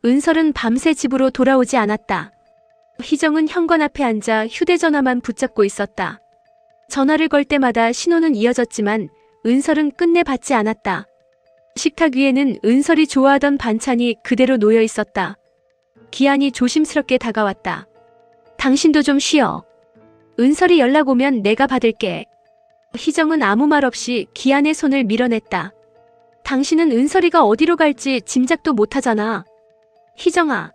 은설은 밤새 집으로 돌아오지 않았다. 희정은 현관 앞에 앉아 휴대전화만 붙잡고 있었다. 전화를 걸 때마다 신호는 이어졌지만 은설은 끝내 받지 않았다. 식탁 위에는 은설이 좋아하던 반찬이 그대로 놓여 있었다. 기한이 조심스럽게 다가왔다. 당신도 좀 쉬어. 은설이 연락 오면 내가 받을게. 희정은 아무 말 없이 기한의 손을 밀어냈다. 당신은 은설이가 어디로 갈지 짐작도 못하잖아. 희정아.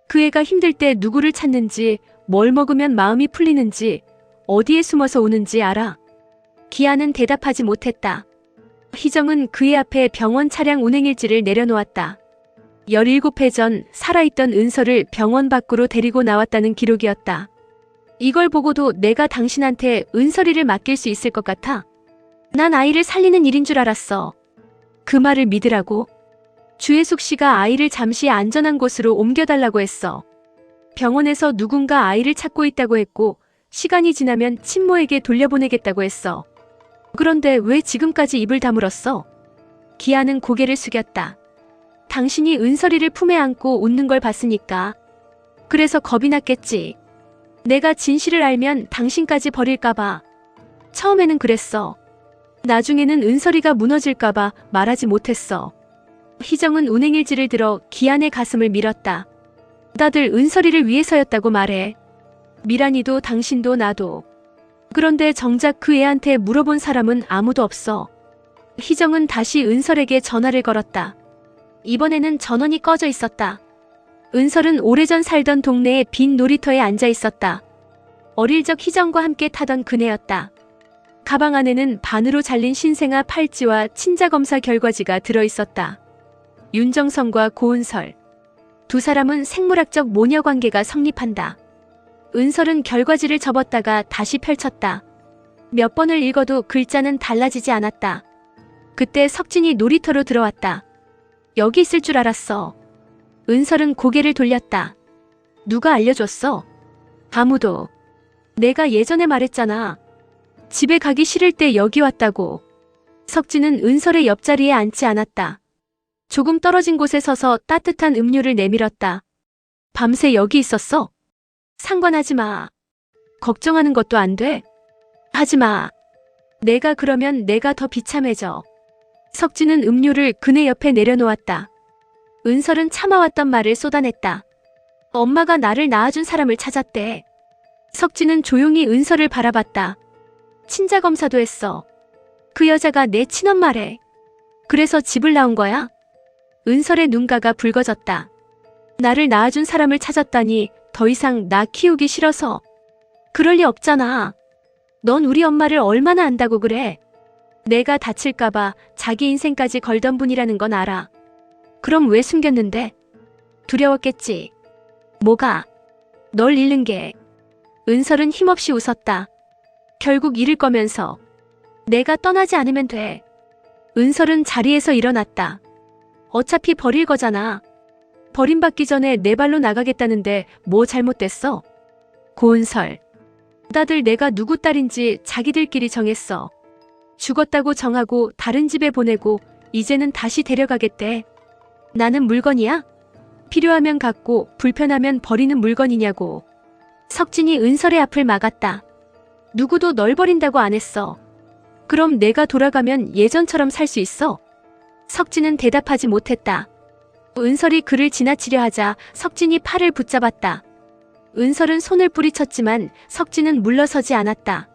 그 애가 힘들 때 누구를 찾는지, 뭘 먹으면 마음이 풀리는지, 어디에 숨어서 우는지 알아. 기한은 대답하지 못했다. 희정은 그의 앞에 병원 차량 운행일지를 내려놓았다. 17회 전 살아있던 은설을 병원 밖으로 데리고 나왔다는 기록이었다. 이걸 보고도 내가 당신한테 은설이를 맡길 수 있을 것 같아? 난 아이를 살리는 일인 줄 알았어. 그 말을 믿으라고? 주혜숙 씨가 아이를 잠시 안전한 곳으로 옮겨달라고 했어. 병원에서 누군가 아이를 찾고 있다고 했고 시간이 지나면 친모에게 돌려보내겠다고 했어. 그런데 왜 지금까지 입을 다물었어? 기아는 고개를 숙였다. 당신이 은설이를 품에 안고 웃는 걸 봤으니까. 그래서 겁이 났겠지. 내가 진실을 알면 당신까지 버릴까봐. 처음에는 그랬어. 나중에는 은설이가 무너질까봐 말하지 못했어. 희정은 운행일지를 들어 기안의 가슴을 밀었다. 다들 은설이를 위해서였다고 말해. 미란이도 당신도 나도. 그런데 정작 그 애한테 물어본 사람은 아무도 없어. 희정은 다시 은설에게 전화를 걸었다. 이번에는 전원이 꺼져 있었다. 은설은 오래전 살던 동네의 빈 놀이터에 앉아 있었다. 어릴 적 희정과 함께 타던 그네였다. 가방 안에는 반으로 잘린 신생아 팔찌와 친자검사 결과지가 들어있었다. 윤정성과 고은설. 두 사람은 생물학적 모녀 관계가 성립한다. 은설은 결과지를 접었다가 다시 펼쳤다. 몇 번을 읽어도 글자는 달라지지 않았다. 그때 석진이 놀이터로 들어왔다. 여기 있을 줄 알았어. 은설은 고개를 돌렸다. 누가 알려줬어? 아무도. 내가 예전에 말했잖아. 집에 가기 싫을 때 여기 왔다고. 석진은 은설의 옆자리에 앉지 않았다. 조금 떨어진 곳에 서서 따뜻한 음료를 내밀었다. 밤새 여기 있었어? 상관하지 마. 걱정하는 것도 안 돼? 하지 마. 내가 그러면 내가 더 비참해져. 석진은 음료를 그네 옆에 내려놓았다. 은설은 참아왔던 말을 쏟아냈다. 엄마가 나를 낳아준 사람을 찾았대. 석진은 조용히 은설을 바라봤다. 친자검사도 했어. 그 여자가 내 친엄마래. 그래서 집을 나온 거야? 은설의 눈가가 붉어졌다. 나를 낳아준 사람을 찾았다니 더 이상 나 키우기 싫어서. 그럴 리 없잖아. 넌 우리 엄마를 얼마나 안다고 그래. 내가 다칠까봐 자기 인생까지 걸던 분이라는 건 알아. 그럼 왜 숨겼는데? 두려웠겠지. 뭐가? 널 잃는 게. 은설은 힘없이 웃었다. 결국 잃을 거면서. 내가 떠나지 않으면 돼. 은설은 자리에서 일어났다. 어차피 버릴 거잖아. 버림받기 전에 내 발로 나가겠다는데 뭐 잘못됐어? 고은설. 다들 내가 누구 딸인지 자기들끼리 정했어. 죽었다고 정하고 다른 집에 보내고 이제는 다시 데려가겠대. 나는 물건이야? 필요하면 갖고 불편하면 버리는 물건이냐고. 석진이 은설의 앞을 막았다. 누구도 널 버린다고 안 했어. 그럼 내가 돌아가면 예전처럼 살 수 있어? 석진은 대답하지 못했다. 은설이 그를 지나치려 하자 석진이 팔을 붙잡았다. 은설은 손을 뿌리쳤지만 석진은 물러서지 않았다.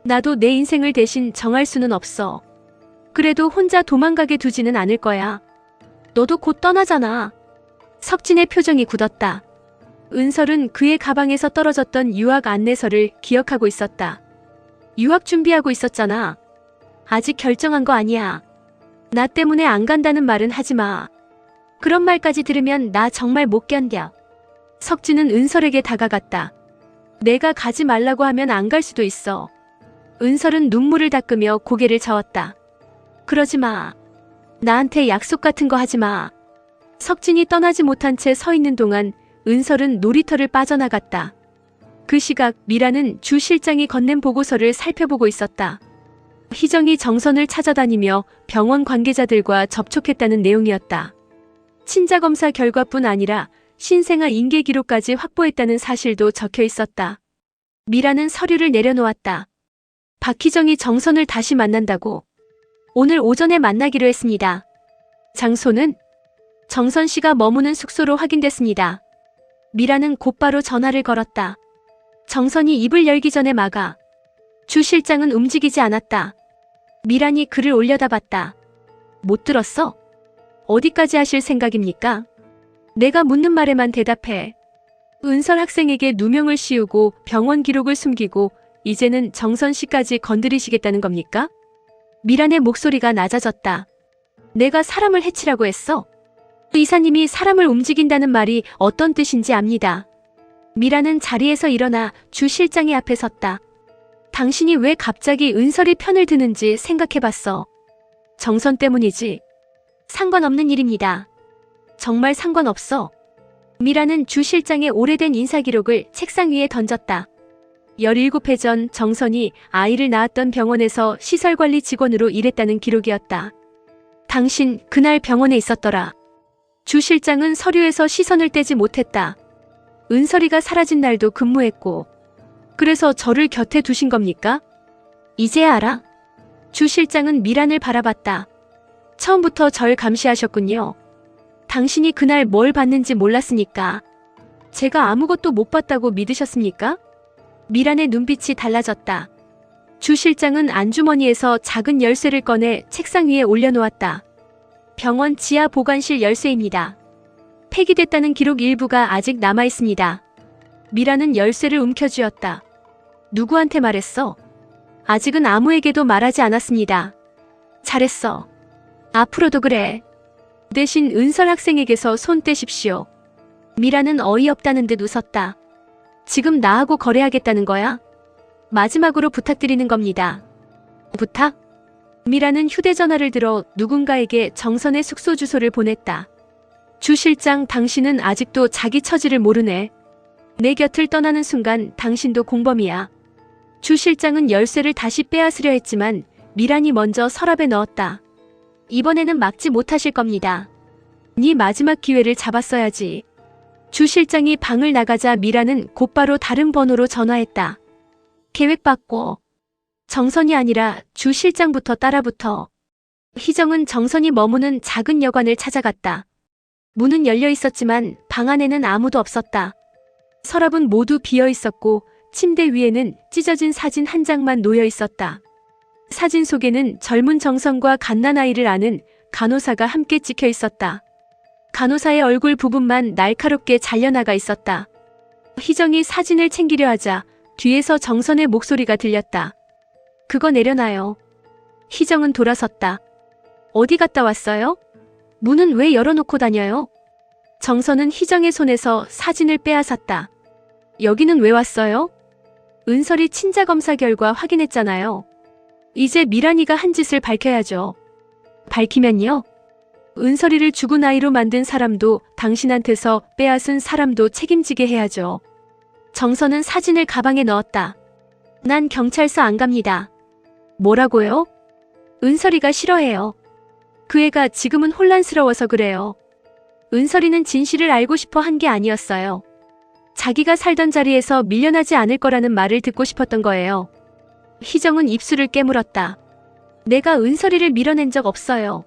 나도 내 인생을 대신 정할 수는 없어. 그래도 혼자 도망가게 두지는 않을 거야. 너도 곧 떠나잖아. 석진의 표정이 굳었다. 은설은 그의 가방에서 떨어졌던 유학 안내서를 기억하고 있었다. 유학 준비하고 있었잖아. 아직 결정한 거 아니야. 나 때문에 안 간다는 말은 하지 마. 그런 말까지 들으면 나 정말 못 견뎌. 석진은 은설에게 다가갔다. 내가 가지 말라고 하면 안 갈 수도 있어. 은설은 눈물을 닦으며 고개를 저었다. 그러지 마. 나한테 약속 같은 거 하지 마. 석진이 떠나지 못한 채 서 있는 동안 은설은 놀이터를 빠져나갔다. 그 시각 미라는 주 실장이 건넨 보고서를 살펴보고 있었다. 희정이 정선을 찾아다니며 병원 관계자들과 접촉했다는 내용이었다. 친자검사 결과뿐 아니라 신생아 인계 기록까지 확보했다는 사실도 적혀 있었다. 미라는 서류를 내려놓았다. 박희정이 정선을 다시 만난다고. 오늘 오전에 만나기로 했습니다. 장소는 정선 씨가 머무는 숙소로 확인됐습니다. 미라는 곧바로 전화를 걸었다. 정선이 입을 열기 전에 막아. 주 실장은 움직이지 않았다. 미란이 글을 올려다봤다. 못 들었어? 어디까지 하실 생각입니까? 내가 묻는 말에만 대답해. 은설 학생에게 누명을 씌우고 병원 기록을 숨기고 이제는 정선 씨까지 건드리시겠다는 겁니까? 미란의 목소리가 낮아졌다. 내가 사람을 해치라고 했어? 이사님이 사람을 움직인다는 말이 어떤 뜻인지 압니다. 미란은 자리에서 일어나 주 실장의 앞에 섰다. 당신이 왜 갑자기 은설이 편을 드는지 생각해봤어. 정선 때문이지. 상관없는 일입니다. 정말 상관없어. 미라는 주 실장의 오래된 인사기록을 책상 위에 던졌다. 17회 전 정선이 아이를 낳았던 병원에서 시설관리 직원으로 일했다는 기록이었다. 당신 그날 병원에 있었더라. 주 실장은 서류에서 시선을 떼지 못했다. 은설이가 사라진 날도 근무했고. 그래서 저를 곁에 두신 겁니까? 이제야 알아? 주 실장은 미란을 바라봤다. 처음부터 절 감시하셨군요. 당신이 그날 뭘 봤는지 몰랐으니까. 제가 아무것도 못 봤다고 믿으셨습니까? 미란의 눈빛이 달라졌다. 주 실장은 안주머니에서 작은 열쇠를 꺼내 책상 위에 올려놓았다. 병원 지하 보관실 열쇠입니다. 폐기됐다는 기록 일부가 아직 남아있습니다. 미라는 열쇠를 움켜쥐었다. 누구한테 말했어? 아직은 아무에게도 말하지 않았습니다. 잘했어. 앞으로도 그래. 대신 은설 학생에게서 손 떼십시오. 미라는 어이없다는 듯 웃었다. 지금 나하고 거래하겠다는 거야? 마지막으로 부탁드리는 겁니다. 부탁? 미라는 휴대전화를 들어 누군가에게 정선의 숙소 주소를 보냈다. 주 실장, 당신은 아직도 자기 처지를 모르네. 내 곁을 떠나는 순간 당신도 공범이야. 주 실장은 열쇠를 다시 빼앗으려 했지만 미란이 먼저 서랍에 넣었다. 이번에는 막지 못하실 겁니다. 네 마지막 기회를 잡았어야지. 주 실장이 방을 나가자 미라는 곧바로 다른 번호로 전화했다. 계획 바꿔. 정선이 아니라 주 실장부터 따라붙어. 희정은 정선이 머무는 작은 여관을 찾아갔다. 문은 열려 있었지만 방 안에는 아무도 없었다. 서랍은 모두 비어 있었고 침대 위에는 찢어진 사진 한 장만 놓여 있었다. 사진 속에는 젊은 정선과 갓난아이를 아는 간호사가 함께 찍혀 있었다. 간호사의 얼굴 부분만 날카롭게 잘려나가 있었다. 희정이 사진을 챙기려 하자 뒤에서 정선의 목소리가 들렸다. 그거 내려놔요. 희정은 돌아섰다. 어디 갔다 왔어요? 문은 왜 열어놓고 다녀요? 정선은 희정의 손에서 사진을 빼앗았다. 여기는 왜 왔어요? 은설이 친자검사 결과 확인했잖아요. 이제 미란이가 한 짓을 밝혀야죠. 밝히면요? 은설이를 죽은 아이로 만든 사람도 당신한테서 빼앗은 사람도 책임지게 해야죠. 정선은 사진을 가방에 넣었다. 난 경찰서 안 갑니다. 뭐라고요? 은설이가 싫어해요. 그 애가 지금은 혼란스러워서 그래요. 은설이는 진실을 알고 싶어 한 게 아니었어요. 자기가 살던 자리에서 밀려나지 않을 거라는 말을 듣고 싶었던 거예요. 희정은 입술을 깨물었다. 내가 은설이를 밀어낸 적 없어요.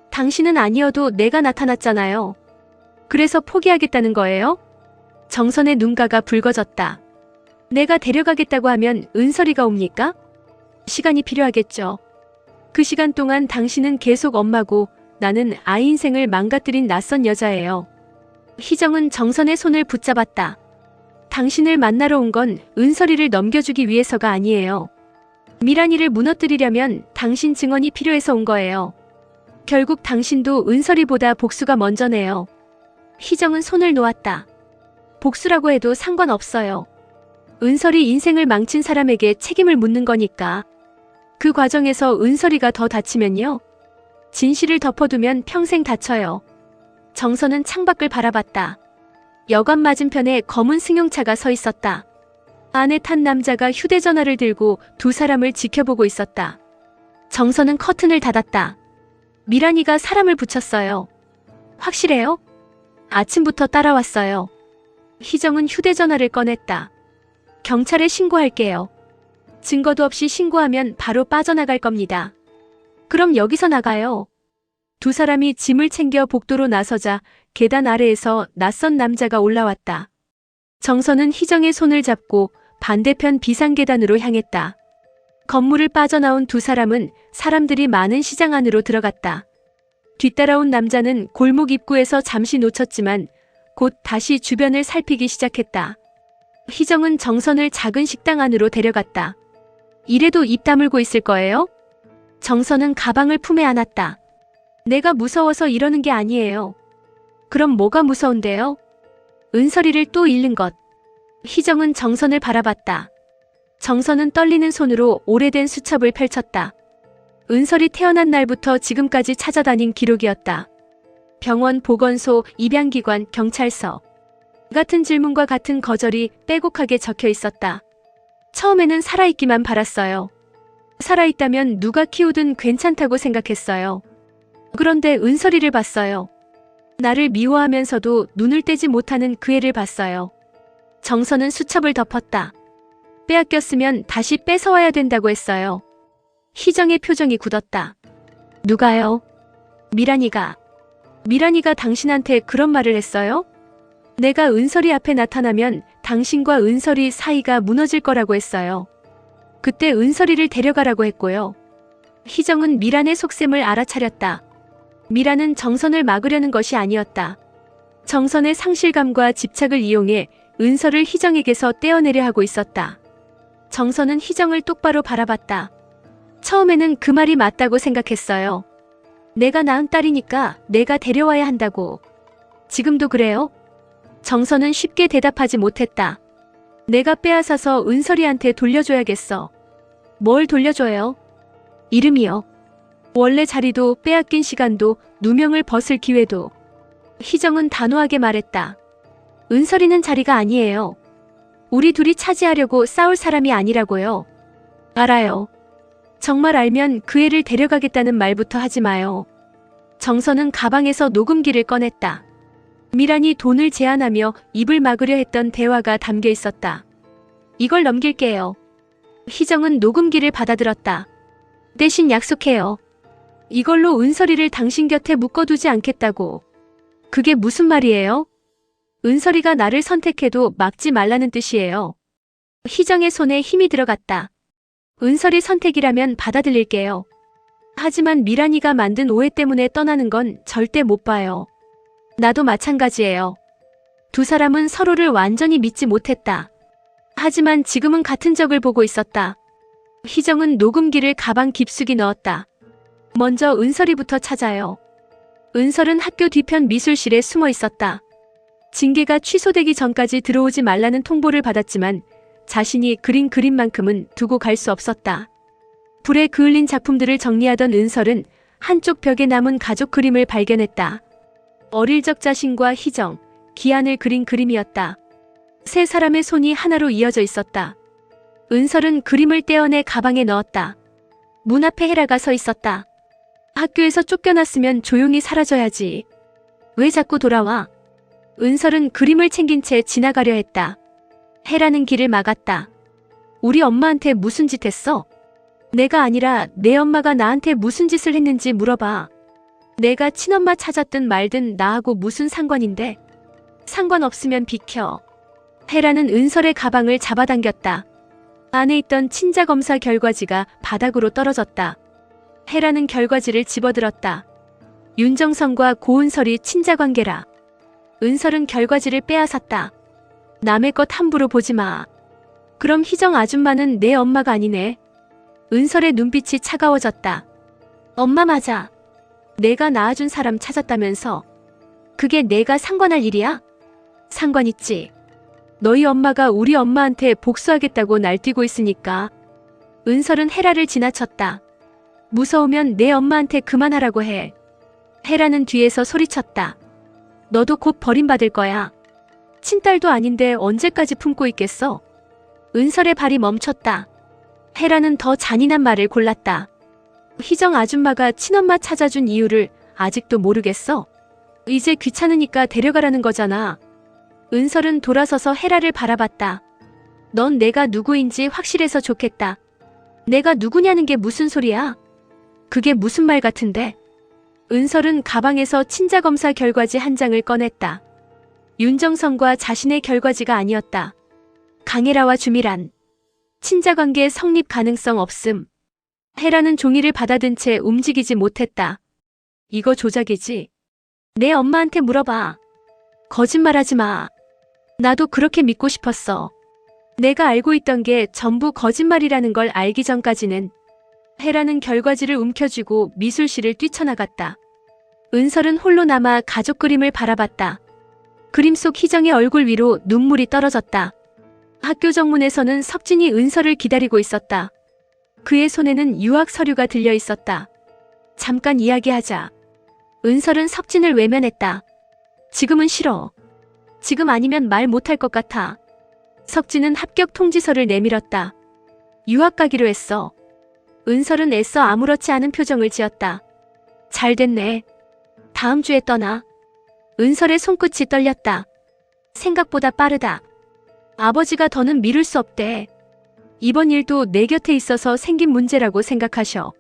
당신은 아니어도 내가 나타났잖아요. 그래서 포기하겠다는 거예요? 정선의 눈가가 붉어졌다. 내가 데려가겠다고 하면 은설이가 옵니까? 시간이 필요하겠죠. 그 시간 동안 당신은 계속 엄마고 나는 아이 인생을 망가뜨린 낯선 여자예요. 희정은 정선의 손을 붙잡았다. 당신을 만나러 온 건 은설이를 넘겨주기 위해서가 아니에요. 미란이를 무너뜨리려면 당신 증언이 필요해서 온 거예요. 결국 당신도 은설이보다 복수가 먼저네요. 희정은 손을 놓았다. 복수라고 해도 상관없어요. 은설이 인생을 망친 사람에게 책임을 묻는 거니까. 그 과정에서 은설이가 더 다치면요. 진실을 덮어두면 평생 다쳐요. 정선은 창밖을 바라봤다. 여관 맞은편에 검은 승용차가 서 있었다. 안에 탄 남자가 휴대전화를 들고 두 사람을 지켜보고 있었다. 정선은 커튼을 닫았다. 미란이가 사람을 붙였어요. 확실해요? 아침부터 따라왔어요. 희정은 휴대전화를 꺼냈다. 경찰에 신고할게요. 증거도 없이 신고하면 바로 빠져나갈 겁니다. 그럼 여기서 나가요. 두 사람이 짐을 챙겨 복도로 나서자 계단 아래에서 낯선 남자가 올라왔다. 정선은 희정의 손을 잡고 반대편 비상계단으로 향했다. 건물을 빠져나온 두 사람은 사람들이 많은 시장 안으로 들어갔다. 뒤따라온 남자는 골목 입구에서 잠시 놓쳤지만 곧 다시 주변을 살피기 시작했다. 희정은 정선을 작은 식당 안으로 데려갔다. 이래도 입 다물고 있을 거예요? 정선은 가방을 품에 안았다. 내가 무서워서 이러는 게 아니에요. 그럼 뭐가 무서운데요? 은서리를 또 잃는 것. 희정은 정선을 바라봤다. 정선은 떨리는 손으로 오래된 수첩을 펼쳤다. 은설이 태어난 날부터 지금까지 찾아다닌 기록이었다. 병원, 보건소, 입양기관, 경찰서. 같은 질문과 같은 거절이 빼곡하게 적혀 있었다. 처음에는 살아있기만 바랐어요. 살아있다면 누가 키우든 괜찮다고 생각했어요. 그런데 은설이를 봤어요. 나를 미워하면서도 눈을 떼지 못하는 그 애를 봤어요. 정선은 수첩을 덮었다. 빼앗겼으면 다시 뺏어와야 된다고 했어요. 희정의 표정이 굳었다. 누가요? 미란이가. 미란이가 당신한테 그런 말을 했어요? 내가 은설이 앞에 나타나면 당신과 은설이 사이가 무너질 거라고 했어요. 그때 은설이를 데려가라고 했고요. 희정은 미란의 속셈을 알아차렸다. 미란은 정선을 막으려는 것이 아니었다. 정선의 상실감과 집착을 이용해 은설을 희정에게서 떼어내려 하고 있었다. 정선은 희정을 똑바로 바라봤다. 처음에는 그 말이 맞다고 생각했어요. 내가 낳은 딸이니까 내가 데려와야 한다고. 지금도 그래요? 정선은 쉽게 대답하지 못했다. 내가 빼앗아서 은설이한테 돌려줘야겠어. 뭘 돌려줘요? 이름이요. 원래 자리도 빼앗긴 시간도 누명을 벗을 기회도. 희정은 단호하게 말했다. 은설이는 자리가 아니에요. 우리 둘이 차지하려고 싸울 사람이 아니라고요. 알아요. 정말 알면 그 애를 데려가겠다는 말부터 하지 마요. 정선은 가방에서 녹음기를 꺼냈다. 미란이 돈을 제안하며 입을 막으려 했던 대화가 담겨 있었다. 이걸 넘길게요. 희정은 녹음기를 받아들었다. 대신 약속해요. 이걸로 은설이를 당신 곁에 묶어두지 않겠다고. 그게 무슨 말이에요? 은설이가 나를 선택해도 막지 말라는 뜻이에요. 희정의 손에 힘이 들어갔다. 은설이 선택이라면 받아들일게요. 하지만 미란이가 만든 오해 때문에 떠나는 건 절대 못 봐요. 나도 마찬가지예요. 두 사람은 서로를 완전히 믿지 못했다. 하지만 지금은 같은 적을 보고 있었다. 희정은 녹음기를 가방 깊숙이 넣었다. 먼저 은설이부터 찾아요. 은설은 학교 뒤편 미술실에 숨어 있었다. 징계가 취소되기 전까지 들어오지 말라는 통보를 받았지만 자신이 그린 그림만큼은 두고 갈 수 없었다. 불에 그을린 작품들을 정리하던 은설은 한쪽 벽에 남은 가족 그림을 발견했다. 어릴 적 자신과 희정, 기안을 그린 그림이었다. 세 사람의 손이 하나로 이어져 있었다. 은설은 그림을 떼어내 가방에 넣었다. 문 앞에 혜라가 서 있었다. 학교에서 쫓겨났으면 조용히 사라져야지. 왜 자꾸 돌아와? 은설은 그림을 챙긴 채 지나가려 했다. 혜라는 길을 막았다. 우리 엄마한테 무슨 짓 했어? 내가 아니라 내 엄마가 나한테 무슨 짓을 했는지 물어봐. 내가 친엄마 찾았든 말든 나하고 무슨 상관인데? 상관없으면 비켜. 혜라는 은설의 가방을 잡아당겼다. 안에 있던 친자검사 결과지가 바닥으로 떨어졌다. 혜라는 결과지를 집어들었다. 윤정선과 고은설이 친자관계라. 은설은 결과지를 빼앗았다. 남의 것 함부로 보지 마. 그럼 희정 아줌마는 내 엄마가 아니네. 은설의 눈빛이 차가워졌다. 엄마 맞아. 내가 낳아준 사람 찾았다면서. 그게 내가 상관할 일이야? 상관 있지. 너희 엄마가 우리 엄마한테 복수하겠다고 날뛰고 있으니까. 은설은 혜라를 지나쳤다. 무서우면 내 엄마한테 그만하라고 해. 혜라는 뒤에서 소리쳤다. 너도 곧 버림받을 거야. 친딸도 아닌데 언제까지 품고 있겠어? 은설의 발이 멈췄다. 혜라는 더 잔인한 말을 골랐다. 희정 아줌마가 친엄마 찾아준 이유를 아직도 모르겠어? 이제 귀찮으니까 데려가라는 거잖아. 은설은 돌아서서 헤라를 바라봤다. 넌 내가 누구인지 확실해서 좋겠다. 내가 누구냐는 게 무슨 소리야? 그게 무슨 말 같은데? 은설은 가방에서 친자검사 결과지 한 장을 꺼냈다. 윤정성과 자신의 결과지가 아니었다. 강혜라와 주미란. 친자관계 성립 가능성 없음. 헤라는 종이를 받아든 채 움직이지 못했다. 이거 조작이지? 내 엄마한테 물어봐. 거짓말하지 마. 나도 그렇게 믿고 싶었어. 내가 알고 있던 게 전부 거짓말이라는 걸 알기 전까지는. 헤라는 결과지를 움켜쥐고 미술실을 뛰쳐나갔다. 은설은 홀로 남아 가족 그림을 바라봤다. 그림 속 희정의 얼굴 위로 눈물이 떨어졌다. 학교 정문에서는 석진이 은설을 기다리고 있었다. 그의 손에는 유학 서류가 들려 있었다. 잠깐 이야기하자. 은설은 석진을 외면했다. 지금은 싫어. 지금 아니면 말 못할 것 같아. 석진은 합격 통지서를 내밀었다. 유학 가기로 했어. 은설은 애써 아무렇지 않은 표정을 지었다. 잘 됐네. 다음 주에 떠나. 은설의 손끝이 떨렸다. 생각보다 빠르다. 아버지가 더는 미룰 수 없대. 이번 일도 내 곁에 있어서 생긴 문제라고 생각하셔.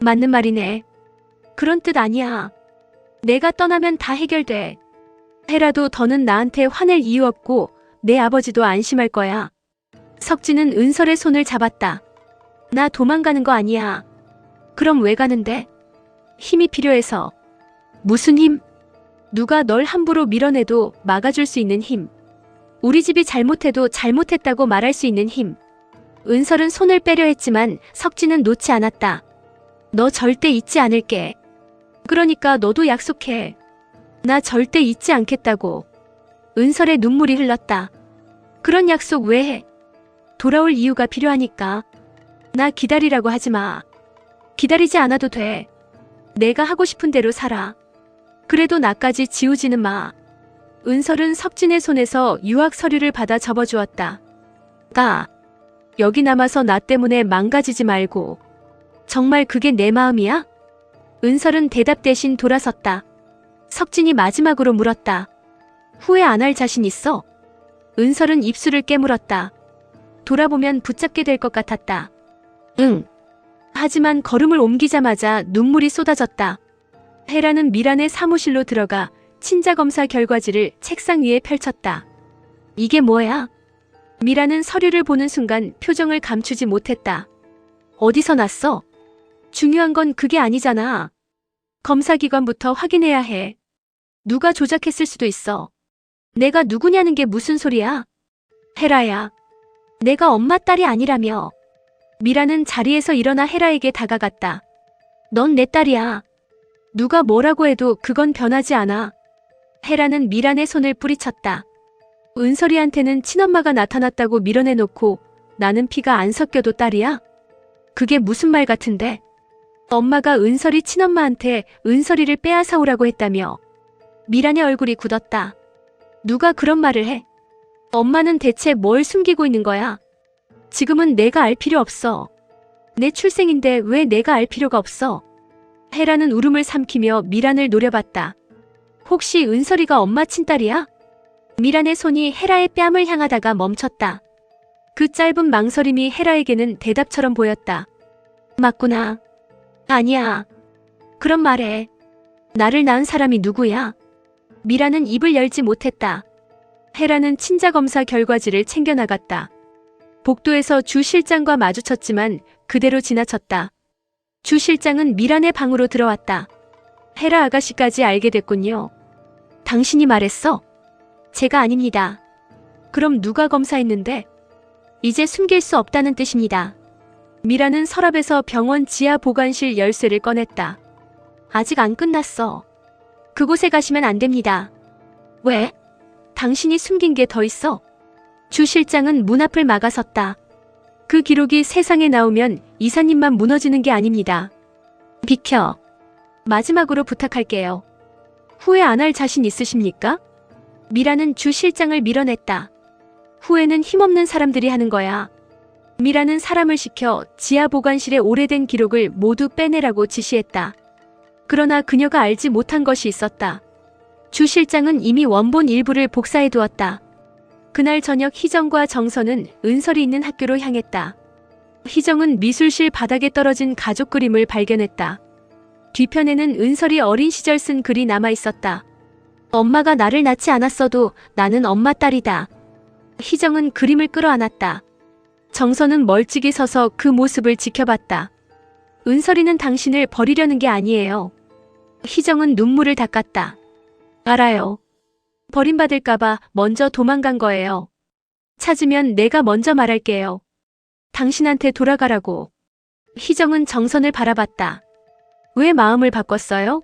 맞는 말이네. 그런 뜻 아니야. 내가 떠나면 다 해결돼. 헤라도 더는 나한테 화낼 이유 없고 내 아버지도 안심할 거야. 석진은 은설의 손을 잡았다. 나 도망가는 거 아니야. 그럼 왜 가는데? 힘이 필요해서. 무슨 힘? 누가 널 함부로 밀어내도 막아줄 수 있는 힘. 우리 집이 잘못해도 잘못했다고 말할 수 있는 힘. 은설은 손을 빼려 했지만 석진은 놓지 않았다. 너 절대 잊지 않을게. 그러니까 너도 약속해. 나 절대 잊지 않겠다고. 은설의 눈물이 흘렀다. 그런 약속 왜 해? 돌아올 이유가 필요하니까. 나 기다리라고 하지 마. 기다리지 않아도 돼. 내가 하고 싶은 대로 살아. 그래도 나까지 지우지는 마. 은설은 석진의 손에서 유학 서류를 받아 접어주었다. 가. 여기 남아서 나 때문에 망가지지 말고. 정말 그게 내 마음이야? 은설은 대답 대신 돌아섰다. 석진이 마지막으로 물었다. 후회 안 할 자신 있어? 은설은 입술을 깨물었다. 돌아보면 붙잡게 될 것 같았다. 응. 하지만 걸음을 옮기자마자 눈물이 쏟아졌다. 헤라는 미란의 사무실로 들어가 친자검사 결과지를 책상 위에 펼쳤다. 이게 뭐야? 미란은 서류를 보는 순간 표정을 감추지 못했다. 어디서 났어? 중요한 건 그게 아니잖아. 검사기관부터 확인해야 해. 누가 조작했을 수도 있어. 내가 누구냐는 게 무슨 소리야? 헤라야. 내가 엄마 딸이 아니라며. 미라는 자리에서 일어나 헤라에게 다가갔다. 넌 내 딸이야. 누가 뭐라고 해도 그건 변하지 않아. 헤라는 미란의 손을 뿌리쳤다. 은설이한테는 친엄마가 나타났다고 밀어내놓고 나는 피가 안 섞여도 딸이야? 그게 무슨 말 같은데? 엄마가 은설이 친엄마한테 은설이를 빼앗아오라고 했다며. 미란의 얼굴이 굳었다. 누가 그런 말을 해? 엄마는 대체 뭘 숨기고 있는 거야? 지금은 내가 알 필요 없어. 내 출생인데 왜 내가 알 필요가 없어? 헤라는 울음을 삼키며 미란을 노려봤다. 혹시 은설이가 엄마 친딸이야? 미란의 손이 헤라의 뺨을 향하다가 멈췄다. 그 짧은 망설임이 헤라에게는 대답처럼 보였다. 맞구나. 아니야. 그럼 말해. 나를 낳은 사람이 누구야? 미란은 입을 열지 못했다. 헤라는 친자검사 결과지를 챙겨나갔다. 복도에서 주 실장과 마주쳤지만 그대로 지나쳤다. 주 실장은 미란의 방으로 들어왔다. 헤라 아가씨까지 알게 됐군요. 당신이 말했어? 제가 아닙니다. 그럼 누가 검사했는데? 이제 숨길 수 없다는 뜻입니다. 미란은 서랍에서 병원 지하 보관실 열쇠를 꺼냈다. 아직 안 끝났어. 그곳에 가시면 안 됩니다. 왜? 당신이 숨긴 게 더 있어? 주 실장은 문 앞을 막아섰다. 그 기록이 세상에 나오면 이사님만 무너지는 게 아닙니다. 비켜. 마지막으로 부탁할게요. 후회 안 할 자신 있으십니까? 미라는 주 실장을 밀어냈다. 후회는 힘없는 사람들이 하는 거야. 미라는 사람을 시켜 지하 보관실의 오래된 기록을 모두 빼내라고 지시했다. 그러나 그녀가 알지 못한 것이 있었다. 주 실장은 이미 원본 일부를 복사해 두었다. 그날 저녁 희정과 정선은 은설이 있는 학교로 향했다. 희정은 미술실 바닥에 떨어진 가족 그림을 발견했다. 뒤편에는 은설이 어린 시절 쓴 글이 남아 있었다. 엄마가 나를 낳지 않았어도 나는 엄마 딸이다. 희정은 그림을 끌어안았다. 정선은 멀찍이 서서 그 모습을 지켜봤다. 은설이는 당신을 버리려는 게 아니에요. 희정은 눈물을 닦았다. 알아요. 버림받을까봐 먼저 도망간 거예요. 찾으면 내가 먼저 말할게요. 당신한테 돌아가라고. 희정은 정선을 바라봤다. 왜 마음을 바꿨어요?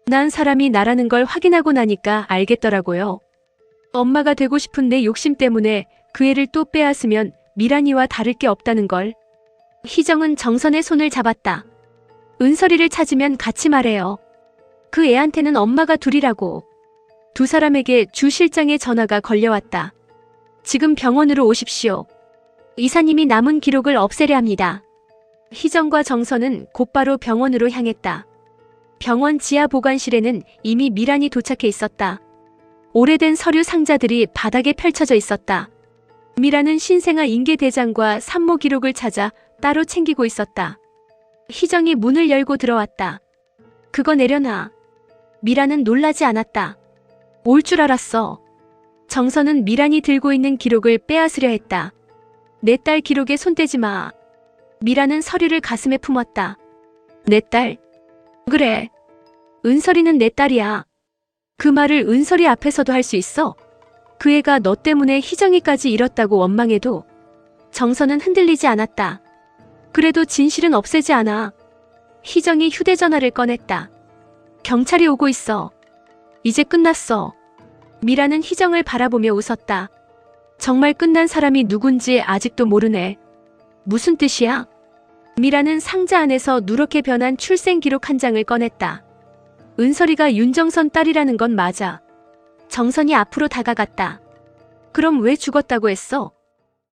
난 사람이 나라는 걸 확인하고 나니까 알겠더라고요. 엄마가 되고 싶은 내 욕심 때문에 그 애를 또 빼앗으면 미란이와 다를 게 없다는 걸. 희정은 정선의 손을 잡았다. 은설이를 찾으면 같이 말해요. 그 애한테는 엄마가 둘이라고. 두 사람에게 주 실장의 전화가 걸려왔다. 지금 병원으로 오십시오. 이사님이 남은 기록을 없애려 합니다. 희정과 정선은 곧바로 병원으로 향했다. 병원 지하 보관실에는 이미 미란이 도착해 있었다. 오래된 서류 상자들이 바닥에 펼쳐져 있었다. 미란은 신생아 인계대장과 산모 기록을 찾아 따로 챙기고 있었다. 희정이 문을 열고 들어왔다. 그거 내려놔. 미란은 놀라지 않았다. 올 줄 알았어. 정선은 미란이 들고 있는 기록을 빼앗으려 했다. 내 딸 기록에 손대지 마. 미란은 서류를 가슴에 품었다. 내 딸? 그래. 은설이는 내 딸이야. 그 말을 은설이 앞에서도 할 수 있어? 그 애가 너 때문에 희정이까지 잃었다고 원망해도. 정선은 흔들리지 않았다. 그래도 진실은 없애지 않아. 희정이 휴대전화를 꺼냈다. 경찰이 오고 있어. 이제 끝났어. 미라는 희정을 바라보며 웃었다. 정말 끝난 사람이 누군지 아직도 모르네. 무슨 뜻이야? 미라는 상자 안에서 누렇게 변한 출생 기록 한 장을 꺼냈다. 은설이가 윤정선 딸이라는 건 맞아. 정선이 앞으로 다가갔다. 그럼 왜 죽었다고 했어?